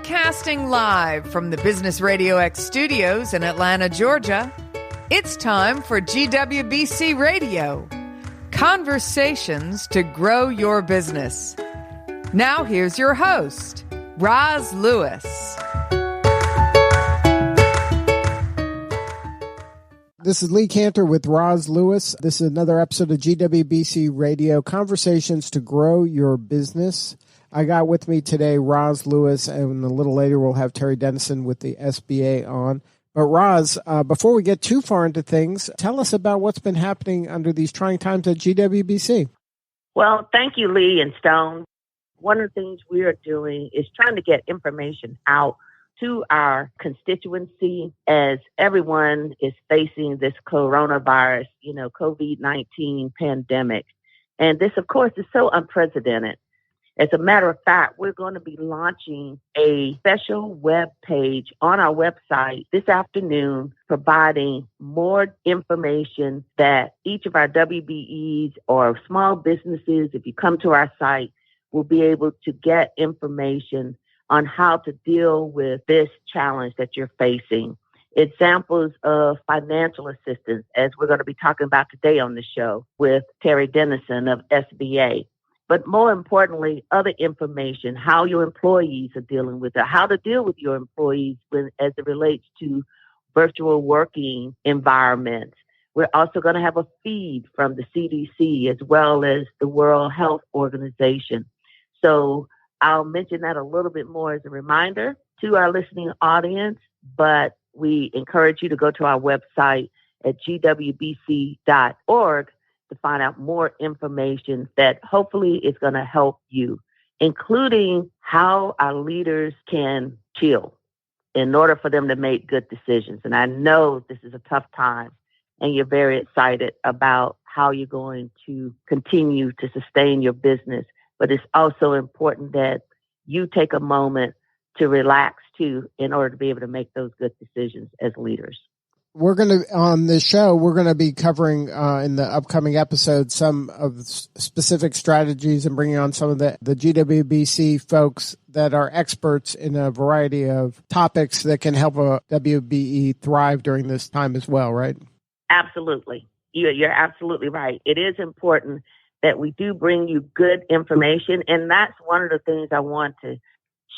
Broadcasting live from the Business Radio X studios in Atlanta, Georgia, it's time for GWBC Radio, Conversations to Grow Your Business. Now here's your host, Roz Lewis. This is Lee Cantor with Roz Lewis. This is another episode of GWBC Radio, Conversations to Grow Your Business. I got with me today Roz Lewis, and a little later we'll have Terri Denison with the SBA on. But Roz, before we get too far into things, tell us about what's been happening under these trying times at GWBC. Well, thank you, Lee and Stone. One of the things we are doing is trying to get information out to our constituency as everyone is facing this coronavirus, COVID-19 pandemic. And this, of course, is so unprecedented. As a matter of fact, we're going to be launching a special web page on our website this afternoon, providing more information that each of our WBEs or small businesses, if you come to our site, will be able to get information on how to deal with this challenge that you're facing. Examples of financial assistance, as we're going to be talking about today on the show with Terri Denison of SBA. But more importantly, other information, how your employees are dealing with it, how to deal with your employees as it relates to virtual working environments. We're also going to have a feed from the CDC as well as the World Health Organization. So I'll mention that a little bit more as a reminder to our listening audience, but we encourage you to go to our website at gwbc.org to find out more information that hopefully is going to help you, including how our leaders can chill in order for them to make good decisions. And I know this is a tough time, and you're very excited about how you're going to continue to sustain your business. But it's also important that you take a moment to relax too in order to be able to make those good decisions as leaders. We're going to, on this show, we're going to be covering in the upcoming episodes some of specific strategies and bringing on some of the GWBC folks that are experts in a variety of topics that can help a WBE thrive during this time as well, right? Absolutely. You're absolutely right. It is important that we do bring you good information. And that's one of the things I want to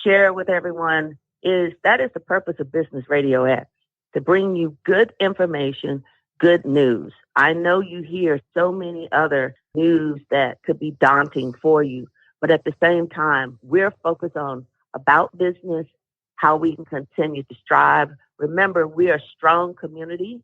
share with everyone is that is the purpose of Business Radio X. To bring you good information, good news. I know you hear so many other news that could be daunting for you, but at the same time, we're focused on about business, how we can continue to strive. Remember, we are a strong community.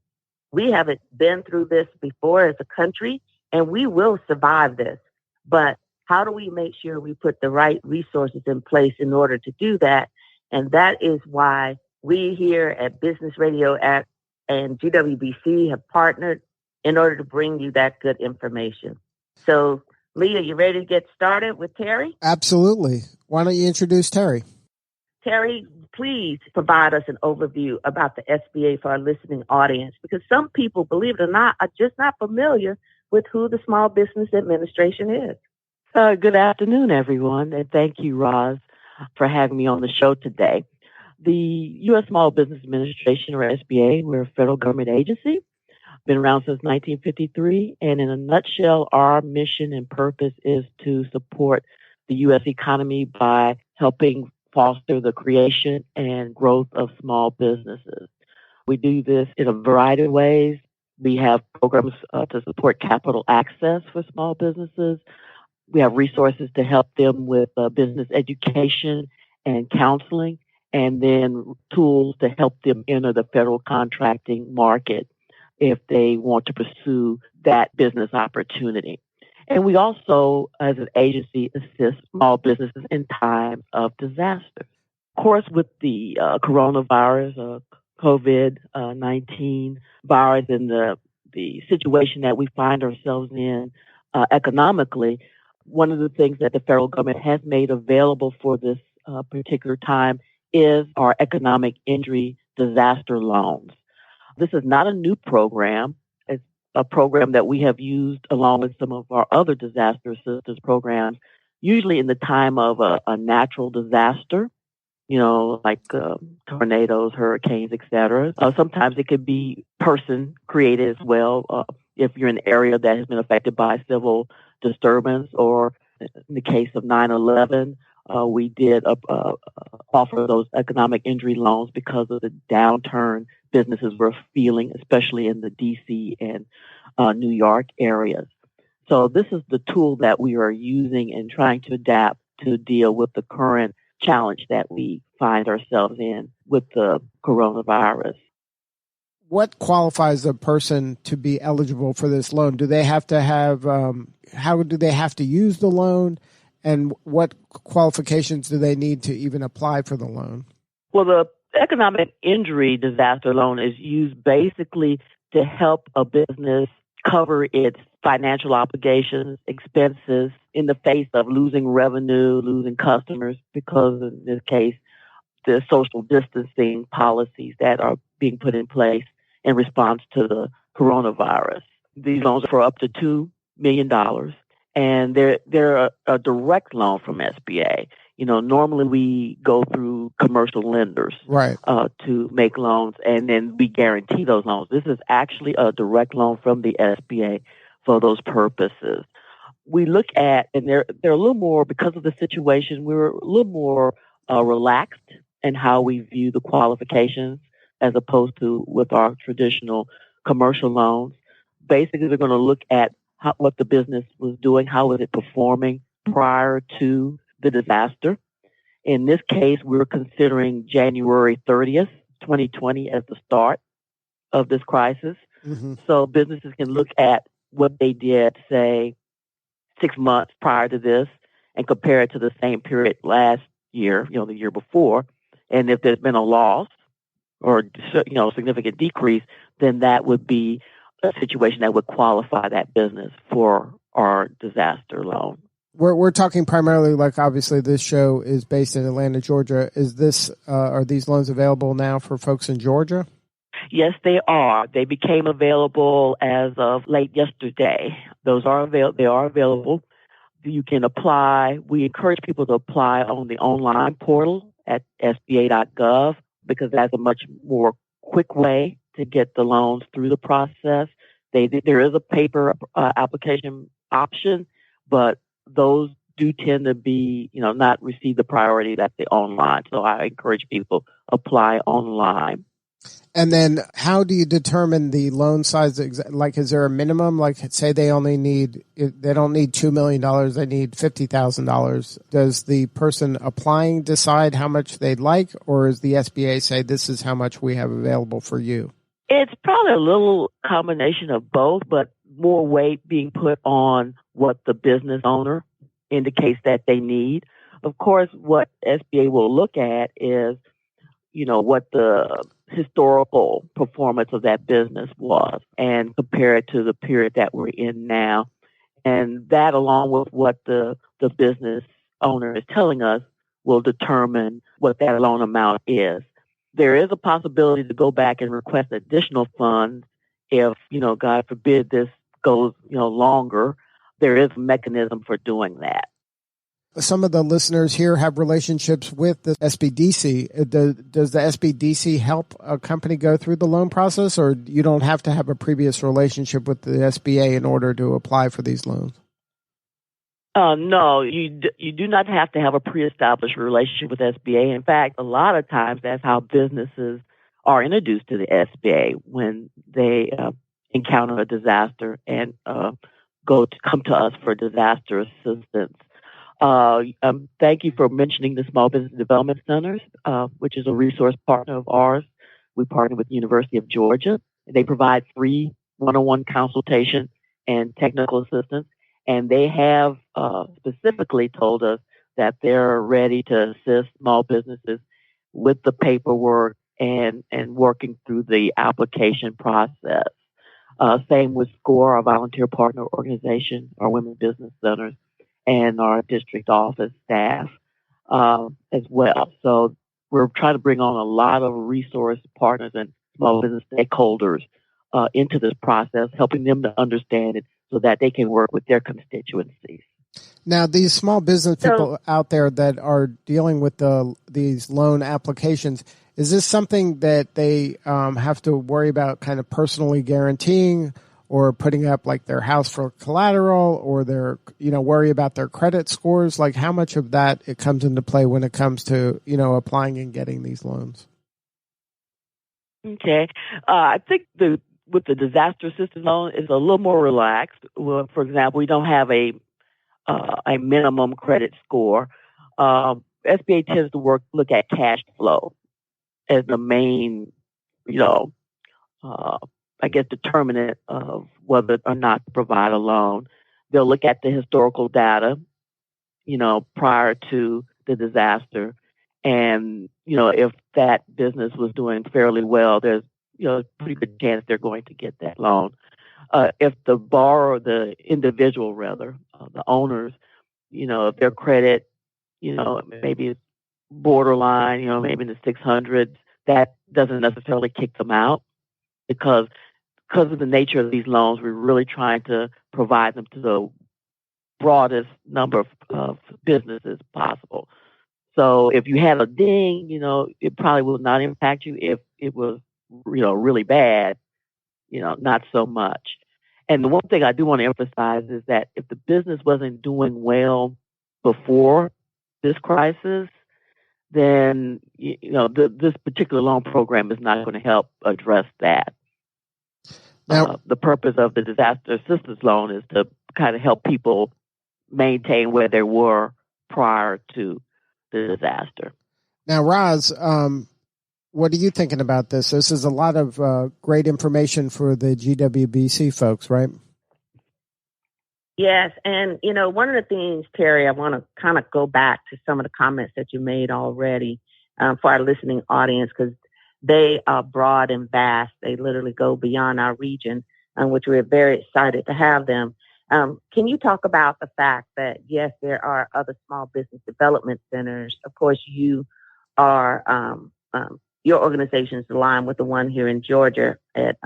We haven't been through this before as a country, and we will survive this. But how do we make sure we put the right resources in place in order to do that? And that is why we here at Business Radio X and GWBC have partnered in order to bring you that good information. So, Lee, are you ready to get started with Terri? Absolutely. Why don't you introduce Terri? Terri, please provide us an overview about the SBA for our listening audience, because some people, believe it or not, are just not familiar with who the Small Business Administration is. Good afternoon, everyone, and thank you, Roz, for having me on the show today. The U.S. Small Business Administration, or SBA, we're a federal government agency, been around since 1953, and in a nutshell, our mission and purpose is to support the U.S. economy by helping foster the creation and growth of small businesses. We do this in a variety of ways. We have programs to support capital access for small businesses. We have resources to help them with business education and counseling, and then tools to help them enter the federal contracting market if they want to pursue that business opportunity. And we also, as an agency, assist small businesses in times of disaster. Of course, with the coronavirus, COVID-19 virus, and the situation that we find ourselves in economically, one of the things that the federal government has made available for this particular time is our economic injury disaster loans. This is not a new program. It's a program that we have used along with some of our other disaster assistance programs, usually in the time of a natural disaster like tornadoes, hurricanes, etc. Sometimes it could be person created as well. If you're in an area that has been affected by civil disturbance, or in the case of 9/11, we did offer those economic injury loans because of the downturn businesses were feeling, especially in the D.C. and New York areas. So this is the tool that we are using and trying to adapt to deal with the current challenge that we find ourselves in with the coronavirus. What qualifies a person to be eligible for this loan? Do they have to have, how do they have to use the loan? And what qualifications do they need to even apply for the loan? Well, the economic injury disaster loan is used basically to help a business cover its financial obligations, expenses in the face of losing revenue, losing customers, because in this case, the social distancing policies that are being put in place in response to the coronavirus. These loans are for up to $2 million, and they're a direct loan from SBA. Normally we go through commercial lenders, right, to make loans, and then we guarantee those loans. This is actually a direct loan from the SBA for those purposes. We look at, and they're a little more, because of the situation, we're a little more relaxed in how we view the qualifications as opposed to with our traditional commercial loans. Basically, we're going to look at what the business was doing, how was it performing prior to the disaster. In this case, we're considering January 30th, 2020 as the start of this crisis. Mm-hmm. So businesses can look at what they did, say, 6 months prior to this and compare it to the same period last year, the year before. And if there's been a loss or, significant decrease, then that would be a situation that would qualify that business for our disaster loan. We're talking primarily, like, obviously this show is based in Atlanta, Georgia. Are these loans available now for folks in Georgia? Yes, they are. They became available as of late yesterday. Those are They are available. You can apply. We encourage people to apply on the online portal at SBA.gov because that's a much more quick way to get the loans through the process. There is a paper application option, but those do tend to be, not receive the priority that the online. So I encourage people apply online. And then how do you determine the loan size? Like, is there a minimum? Like, say they don't need $2 million, they need $50,000. Does the person applying decide how much they'd like, or is the SBA say this is how much we have available for you? It's probably a little combination of both, but more weight being put on what the business owner indicates that they need. Of course, what SBA will look at is, what the historical performance of that business was and compare it to the period that we're in now. And that, along with what the business owner is telling us, will determine what that loan amount is. There is a possibility to go back and request additional funds if, God forbid, this goes, longer. There is a mechanism for doing that. Some of the listeners here have relationships with the SBDC. Does the SBDC help a company go through the loan process, or you don't have to have a previous relationship with the SBA in order to apply for these loans? No, you do not have to have a pre-established relationship with SBA. In fact, a lot of times that's how businesses are introduced to the SBA when they encounter a disaster and come to us for disaster assistance. Thank you for mentioning the Small Business Development Centers, which is a resource partner of ours. We partner with the University of Georgia. They provide free one-on-one consultation and technical assistance, and they have specifically told us that they're ready to assist small businesses with the paperwork and working through the application process. Same with SCORE, our volunteer partner organization, our Women Business Centers, and our district office staff as well. So we're trying to bring on a lot of resource partners and small business stakeholders into this process, helping them to understand it so that they can work with their constituencies. Now, these small business people out there that are dealing with these loan applications, is this something that they have to worry about kind of personally guaranteeing or putting up like their house for collateral, or their, worry about their credit scores? Like, how much of that it comes into play when it comes to, applying and getting these loans? Okay. I think with the disaster assistance loan is a little more relaxed. Well, for example, we don't have a minimum credit score. SBA tends to look at cash flow as the main, determinant of whether or not to provide a loan. They'll look at the historical data, prior to the disaster. And, if that business was doing fairly well, there's, a pretty good chance they're going to get that loan. If the borrower, the individual rather, the owners, if their credit, maybe it's borderline, maybe in the 600s, that doesn't necessarily kick them out because of the nature of these loans, we're really trying to provide them to the broadest number of businesses possible. So if you had a ding, it probably will not impact you. If it was, really bad, not so much. And the one thing I do want to emphasize is that if the business wasn't doing well before this crisis, then, this particular loan program is not going to help address that. Now, the purpose of the disaster assistance loan is to kind of help people maintain where they were prior to the disaster. Now, Roz, what are you thinking about this? This is a lot of great information for the GWBC folks, right? Yes. And, one of the things, Terry, I want to kind of go back to some of the comments that you made already for our listening audience, because they are broad and vast. They literally go beyond our region, which we're very excited to have them. Can you talk about the fact that, yes, there are other small business development centers? Of course, you are, your organization is aligned with the one here in Georgia at,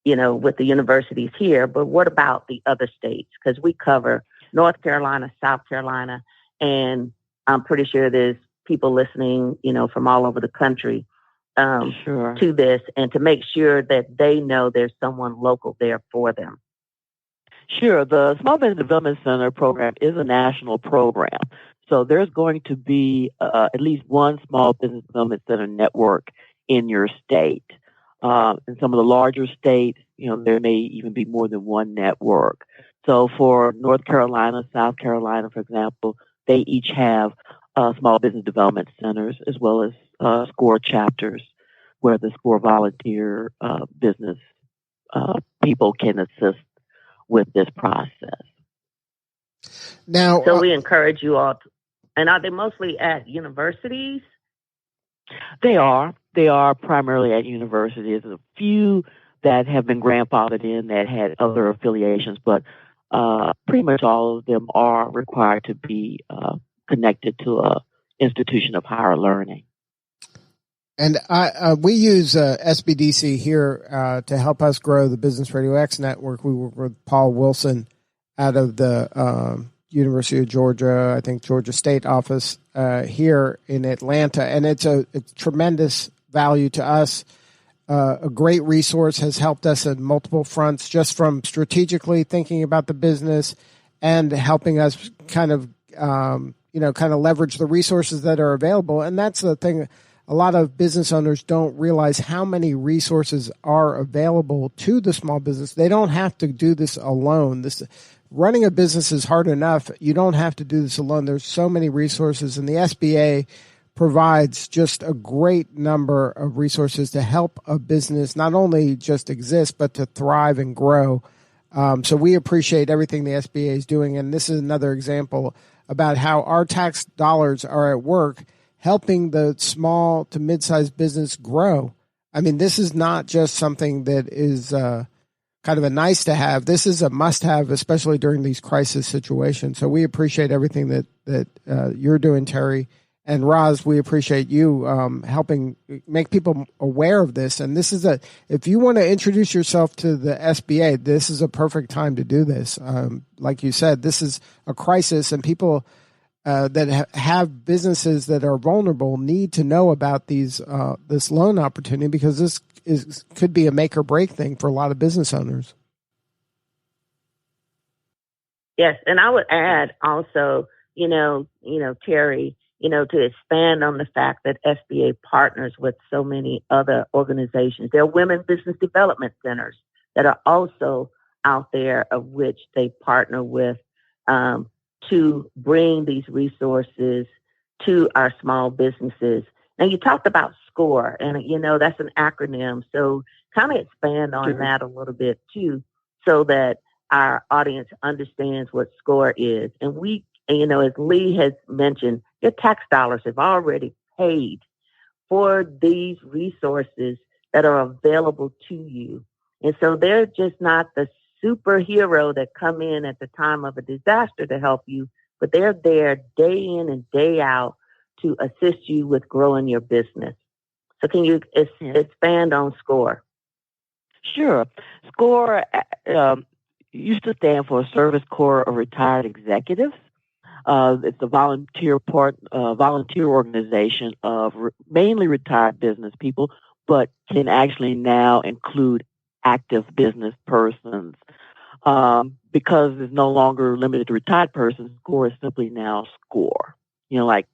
with the universities here. But what about the other states? Because we cover North Carolina, South Carolina, and I'm pretty sure there's people listening, from all over the country to this, and to make sure that they know there's someone local there for them. Sure. The Small Business Development Center program is a national program. So there's going to be at least one Small Business Development Center network in your state. In some of the larger states, there may even be more than one network. So for North Carolina, South Carolina, for example, they each have small business development centers as well as SCORE chapters where the SCORE volunteer business people can assist with this process. Now, so we encourage you all and are they mostly at universities? They are primarily at universities. There's a few that have been grandfathered in that had other affiliations, but pretty much all of them are required to be connected to a institution of higher learning. And we use SBDC here to help us grow the Business Radio X network. We work with Paul Wilson out of the University of Georgia, I think Georgia State office here in Atlanta. And it's tremendous value to us. A great resource, has helped us at multiple fronts, just from strategically thinking about the business and helping us kind of leverage the resources that are available. And that's the thing. A lot of business owners don't realize how many resources are available to the small business. They don't have to do this alone. Running a business is hard enough. You don't have to do this alone. There's so many resources, and the SBA provides just a great number of resources to help a business not only just exist, but to thrive and grow. So we appreciate everything the SBA is doing. And this is another example about how our tax dollars are at work helping the small to mid-sized business grow. I mean, this is not just something that is kind of a nice to have. This is a must-have, especially during these crisis situations. So we appreciate everything that you're doing, Terri, And Roz, we appreciate you helping make people aware of this. And this is if you want to introduce yourself to the SBA, this is a perfect time to do this. Like you said, this is a crisis, and people that have businesses that are vulnerable need to know about this loan opportunity, because this could be a make or break thing for a lot of business owners. Yes, and I would add also, Terry, to expand on the fact that SBA partners with so many other organizations. There are women business development centers that are also out there, of which they partner with to bring these resources to our small businesses. Now, you talked about SCORE, and, that's an acronym. So kind of expand on that a little bit, too, so that our audience understands what SCORE is. And as Lee has mentioned, your tax dollars have already paid for these resources that are available to you. And so they're just not the superhero that come in at the time of a disaster to help you, but they're there day in and day out to assist you with growing your business. So can you expand on SCORE? Sure. SCORE used to stand for Service Corps of Retired Executives. It's a volunteer organization of mainly retired business people, but can actually now include active business persons. Because it's no longer limited to retired persons, SCORE is simply now SCORE. Like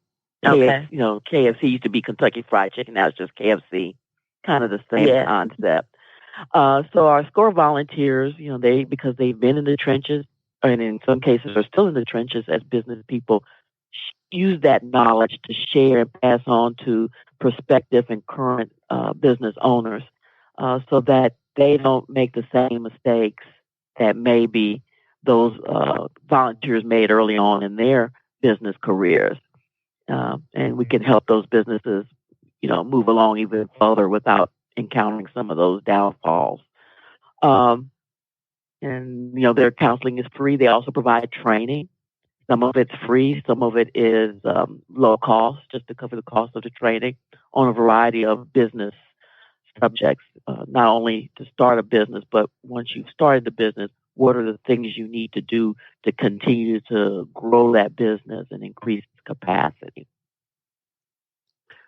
KFC used to be Kentucky Fried Chicken, now it's just KFC. Kind of the same concept. So our SCORE volunteers, because they've been in the trenches, and in some cases are still in the trenches as business people, use that knowledge to share and pass on to prospective and current business owners, so that they don't make the same mistakes that maybe those volunteers made early on in their business careers. And we can help those businesses, move along even further without encountering some of those downfalls. And, their counseling is free. They also provide training. Some of it's free. Some of it is low cost, just to cover the cost of the training on a variety of business subjects, not only to start a business, but once you've started the business, what are the things you need to do to continue to grow that business and increase its capacity?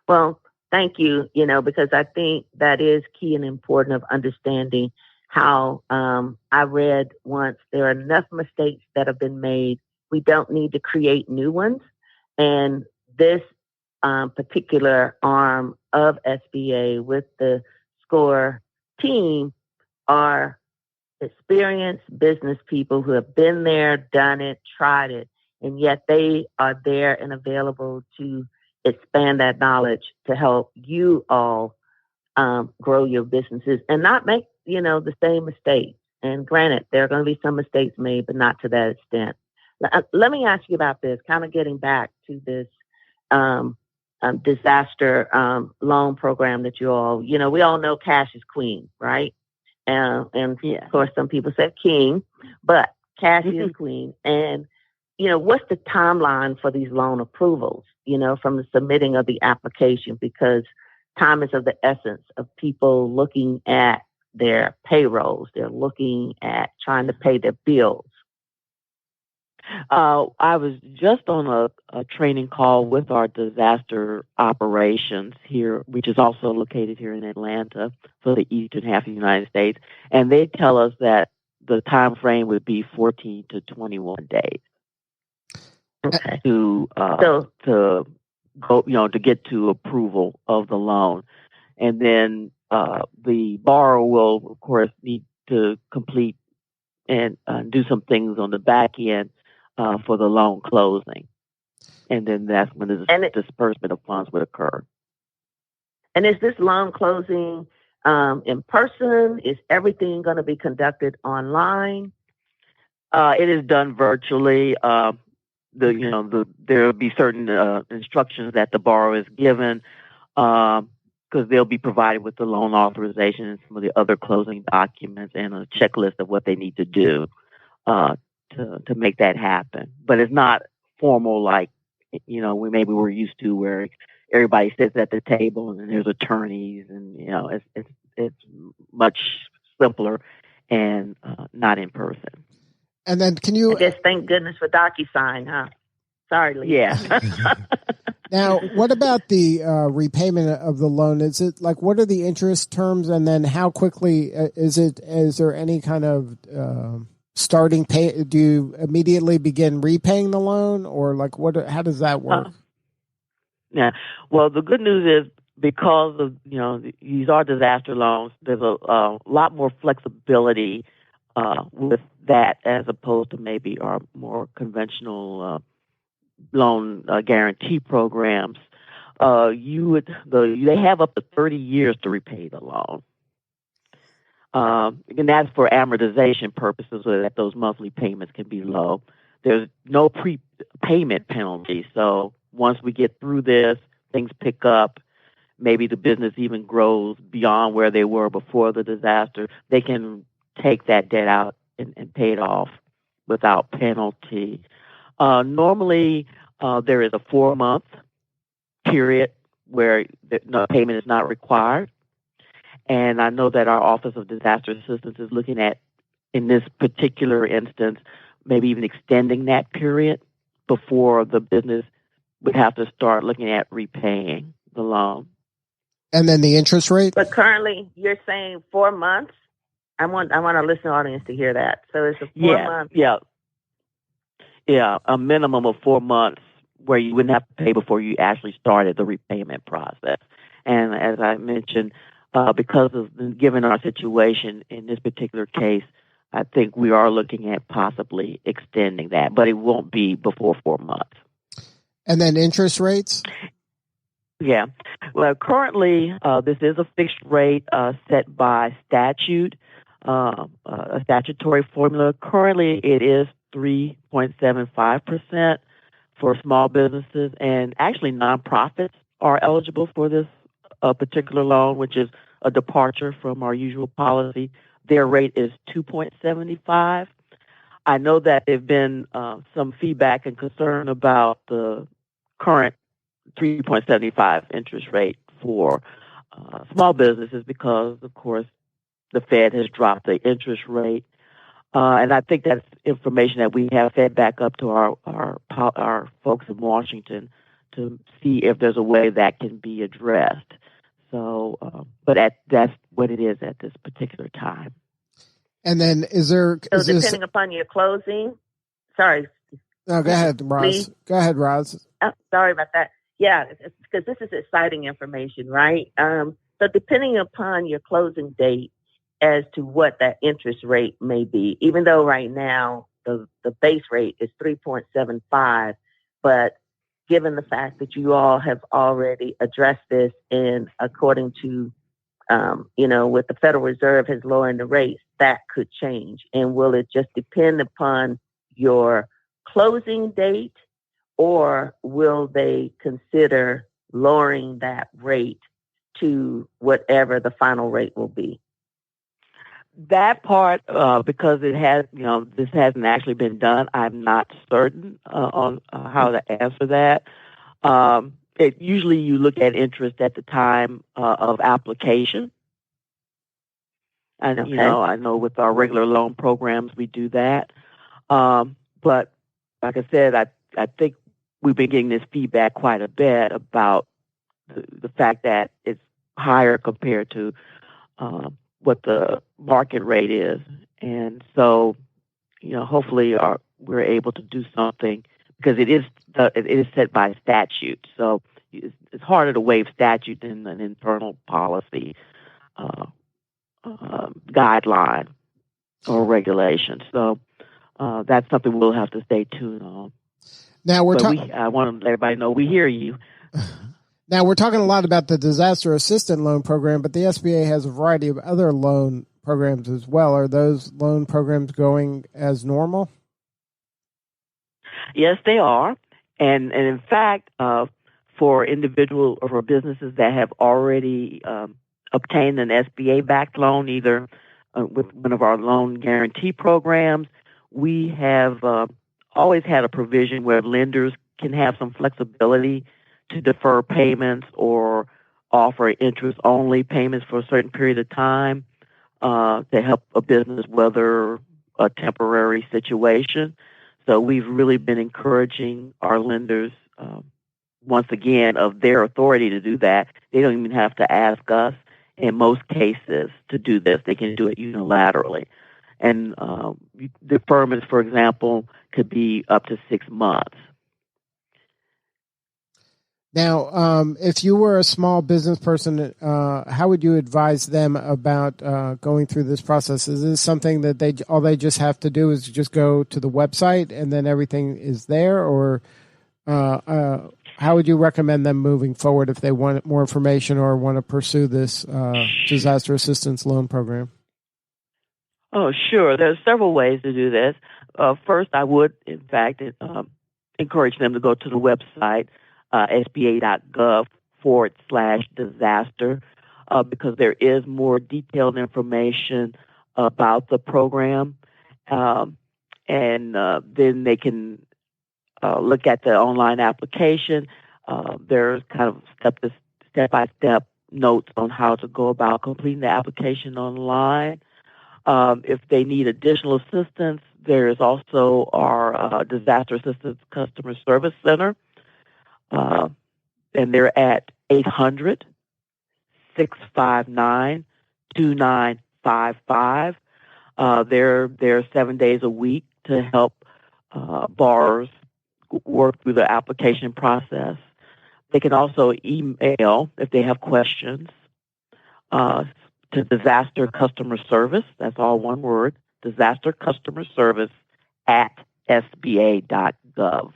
Well, thank you, because I think that is key and important of understanding how I read once, there are enough mistakes that have been made. We don't need to create new ones. And this particular arm of SBA with the SCORE team are experienced business people who have been there, done it, tried it, and yet they are there and available to expand that knowledge to help you all grow your businesses and not make, the same mistakes. And granted, there are going to be some mistakes made, but not to that extent. Let me ask you about this, kind of getting back to this disaster loan program that you all, we all know cash is queen, right? And of course, some people say king, but cash is queen. And, what's the timeline for these loan approvals, from the submitting of the application? Because time is of the essence of people looking at their payrolls. They're looking at trying to pay their bills. I was just on a training call with our disaster operations here, which is also located here in Atlanta for the eastern half of the United States. And they tell us that the time frame would be 14 to 21 days. Okay. To go, to get to approval of the loan. And then the borrower will, of course, need to complete and do some things on the back end for the loan closing. And then that's when the disbursement of funds would occur. And is this loan closing in person? Is everything going to be conducted online? It is done virtually. There will be certain instructions that the borrower is given, because they'll be provided with the loan authorization and some of the other closing documents and a checklist of what they need to do to make that happen. But it's not formal like maybe we're used to, where everybody sits at the table and there's attorneys, and it's much simpler and not in person. And then can you? I guess thank goodness for DocuSign, huh? Sorry, Lee. Yeah. Now, what about the repayment of the loan? Is it like, what are the interest terms, and then how quickly is it? Is there any kind of starting pay? Do you immediately begin repaying the loan, or like what? How does that work? Yeah. Well, the good news is, because of these are disaster loans, there's a lot more flexibility with that, as opposed to maybe our more conventional loan guarantee programs. They have up to 30 years to repay the loan. And that's for amortization purposes, so that those monthly payments can be low. There's no prepayment penalty. So once we get through this, things pick up. Maybe the business even grows beyond where they were before the disaster. They can take that debt out and pay it off without penalty. Normally, there is a 4-month period where no payment is not required. And I know that our Office of Disaster Assistance is looking at, in this particular instance, maybe even extending that period before the business would have to start looking at repaying the loan. And then the interest rate? But currently, you're saying 4 months? I want our listening audience to hear that. So it's a 4 month. Yeah, a minimum of 4 months where you wouldn't have to pay before you actually started the repayment process. And as I mentioned, because of given our situation in this particular case, I think we are looking at possibly extending that, but it won't be before 4 months. And then interest rates? Yeah. Well, currently, this is a fixed rate set by statute, a statutory formula. Currently, it is 3.75% for small businesses, and actually nonprofits are eligible for this particular loan, which is a departure from our usual policy. Their rate is 2.75. I know that there's been some feedback and concern about the current 3.75 interest rate for small businesses because, of course, the Fed has dropped the interest rate. And I think that's information that we have fed back up to our folks in Washington to see if there's a way that can be addressed. So, but that's what it is at this particular time. And then depending upon your closing, sorry. No, go ahead, Roz. Please. Go ahead, Roz. Oh, sorry about that. Yeah, because this is exciting information, right? So depending upon your closing date as to what that interest rate may be, even though right now the base rate is 3.75, but given the fact that you all have already addressed this, and according to, with the Federal Reserve has lowered the rates, that could change. And will it just depend upon your closing date, or will they consider lowering that rate to whatever the final rate will be? That part, because it has, this hasn't actually been done, I'm not certain on how to answer that. Usually you look at interest at the time of application. And, okay. I know with our regular loan programs, we do that. But like I said, I think we've been getting this feedback quite a bit about the fact that it's higher compared to what the market rate is. And so, hopefully we're able to do something, because it is set by statute. So it's harder to waive statute than an internal policy guideline or regulation. So that's something we'll have to stay tuned on. Now I want to let everybody know we hear you. Now, we're talking a lot about the Disaster Assistance Loan Program, but the SBA has a variety of other loan programs as well. Are those loan programs going as normal? Yes, they are. And in fact, for individual or for businesses that have already obtained an SBA-backed loan, either with one of our loan guarantee programs, we have always had a provision where lenders can have some flexibility to defer payments or offer interest-only payments for a certain period of time to help a business weather a temporary situation. So we've really been encouraging our lenders, once again, of their authority to do that. They don't even have to ask us in most cases to do this. They can do it unilaterally. And deferments, for example, could be up to 6 months. Now, if you were a small business person, how would you advise them about going through this process? Is this something that they just have to do is just go to the website and then everything is there, or how would you recommend them moving forward if they want more information or want to pursue this disaster assistance loan program? Oh, sure. There's several ways to do this. First, I would, in fact, encourage them to go to the website, SBA.gov/disaster, because there is more detailed information about the program. And then they can look at the online application. There's kind of step-by-step notes on how to go about completing the application online. If they need additional assistance, there is also our Disaster Assistance Customer Service Center, and they're at 800-659-2955. They're 7 days a week to help borrowers work through the application process. They can also email if they have questions to Disaster Customer Service. That's all one word, Disaster Customer Service at SBA.gov.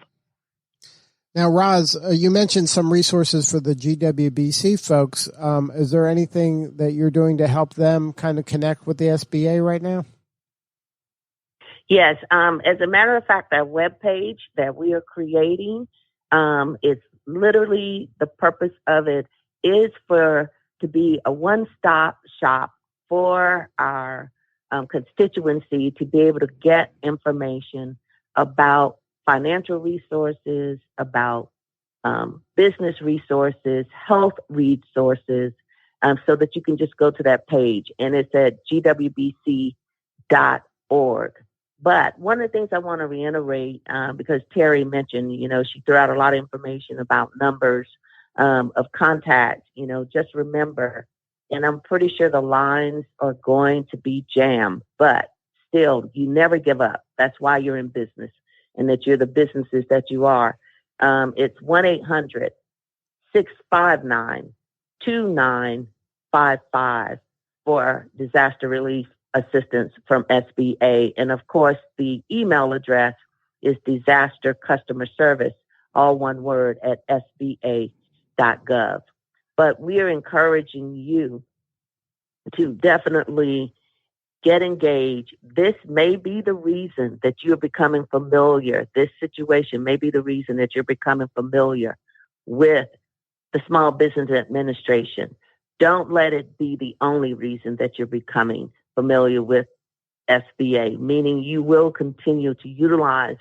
Now, Roz, you mentioned some resources for the GWBC folks. Is there anything that you're doing to help them kind of connect with the SBA right now? Yes. As a matter of fact, that webpage that we are creating, it's literally the purpose of it is to be a one-stop shop for our constituency to be able to get information about financial resources, about business resources, health resources, so that you can just go to that page. And it's at gwbc.org. But one of the things I want to reiterate, because Terri mentioned, she threw out a lot of information about numbers of contacts, just remember, and I'm pretty sure the lines are going to be jammed, but still, you never give up. That's why you're in business and that you're the businesses that you are. It's 1-800-659-2955 for disaster relief assistance from SBA. And of course, the email address is disaster customer service, all one word, at SBA.gov. But we are encouraging you to definitely get engaged. This may be the reason that you're becoming familiar. This situation may be the reason that you're becoming familiar with the Small Business Administration. Don't let it be the only reason that you're becoming familiar with SBA, meaning you will continue to utilize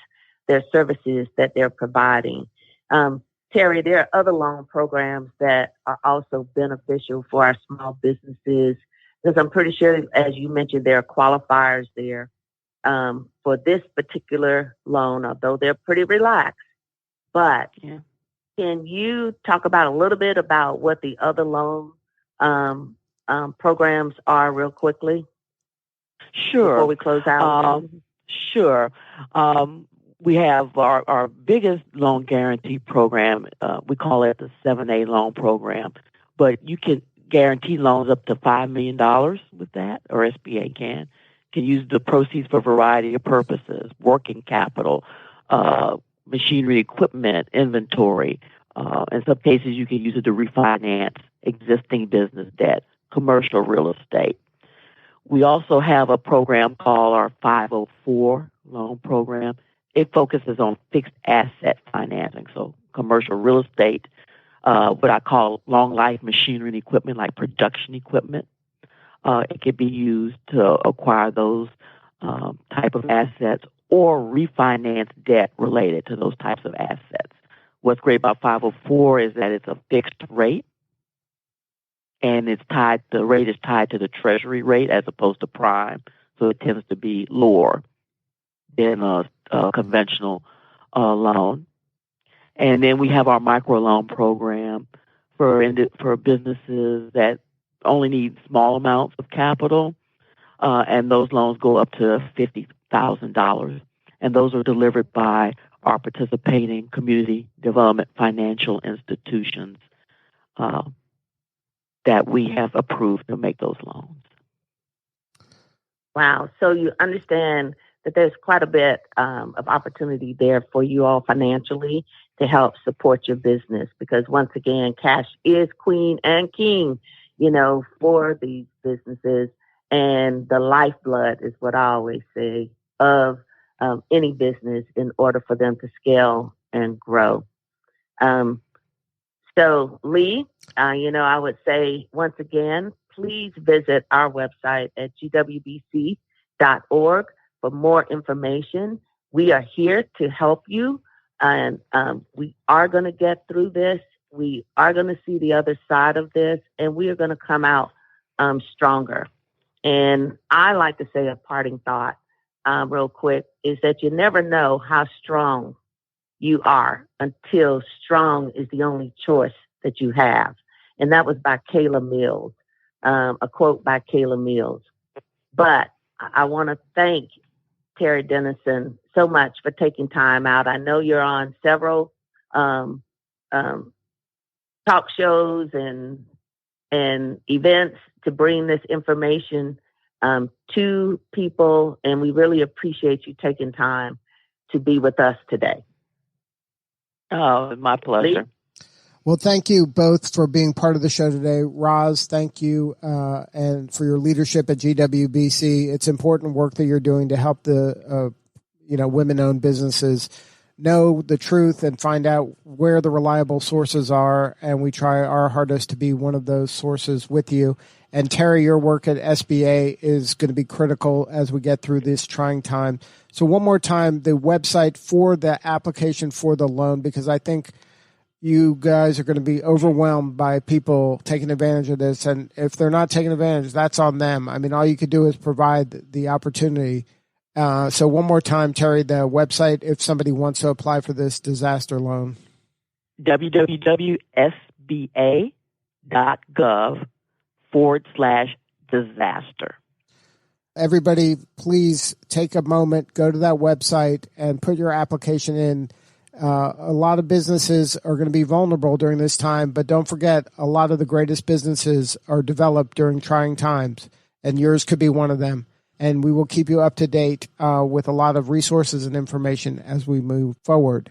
their services that they're providing. Terri, there are other loan programs that are also beneficial for our small businesses, because I'm pretty sure, as you mentioned, there are qualifiers there for this particular loan, although they're pretty relaxed. But can you talk about a little bit about what the other loan programs are real quickly? Sure. Before we close out? Sure. We have our biggest loan guarantee program. We call it the 7A loan program. But you can guarantee loans up to $5 million with that, or SBA can use the proceeds for a variety of purposes, working capital, machinery, equipment, inventory. In some cases, you can use it to refinance existing business debt, commercial real estate. We also have a program called our 504 loan program. It focuses on fixed asset financing, so commercial real estate, what I call long life machinery and equipment, like production equipment. It can be used to acquire those type of assets or refinance debt related to those types of assets. what's great about 504 is that it's a fixed rate, and the rate is tied to the Treasury rate as opposed to prime, so it tends to be lower than a conventional loan. And then we have our microloan program for businesses that only need small amounts of capital, and those loans go up to $50,000. And those are delivered by our participating community development financial institutions that we have approved to make those loans. Wow. So you understand that there's quite a bit of opportunity there for you all financially to help support your business, because once again, cash is queen and king, for these businesses, and the lifeblood is what I always say of any business in order for them to scale and grow. So Lee, I would say once again, please visit our website at gwbc.org for more information. We are here to help you, and we are going to get through this. We are going to see the other side of this, and we are going to come out stronger. And I like to say a parting thought real quick is that you never know how strong you are until strong is the only choice that you have. And that was by Kayla Mills, a quote by Kayla Mills. But I want to thank Terri Denison so much for taking time out. I know you're on several talk shows and events to bring this information to people, and we really appreciate you taking time to be with us today. Oh, my pleasure. Lee? Well, thank you both for being part of the show today. Roz, thank you and for your leadership at GWBC. It's important work that you're doing to help the women-owned businesses know the truth and find out where the reliable sources are, and we try our hardest to be one of those sources with you. And Terri, your work at SBA is going to be critical as we get through this trying time. So one more time, the website for the application for the loan, because I think you guys are going to be overwhelmed by people taking advantage of this. And if they're not taking advantage, that's on them. I mean, all you could do is provide the opportunity. So one more time, Terri, the website, if somebody wants to apply for this disaster loan. www.sba.gov/disaster. Everybody, please take a moment, go to that website and put your application in. A lot of businesses are going to be vulnerable during this time, but don't forget, a lot of the greatest businesses are developed during trying times, and yours could be one of them. And we will keep you up to date with a lot of resources and information as we move forward.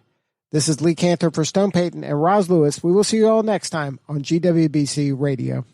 This is Lee Cantor for Stone Payton and Roz Lewis. We will see you all next time on GWBC Radio.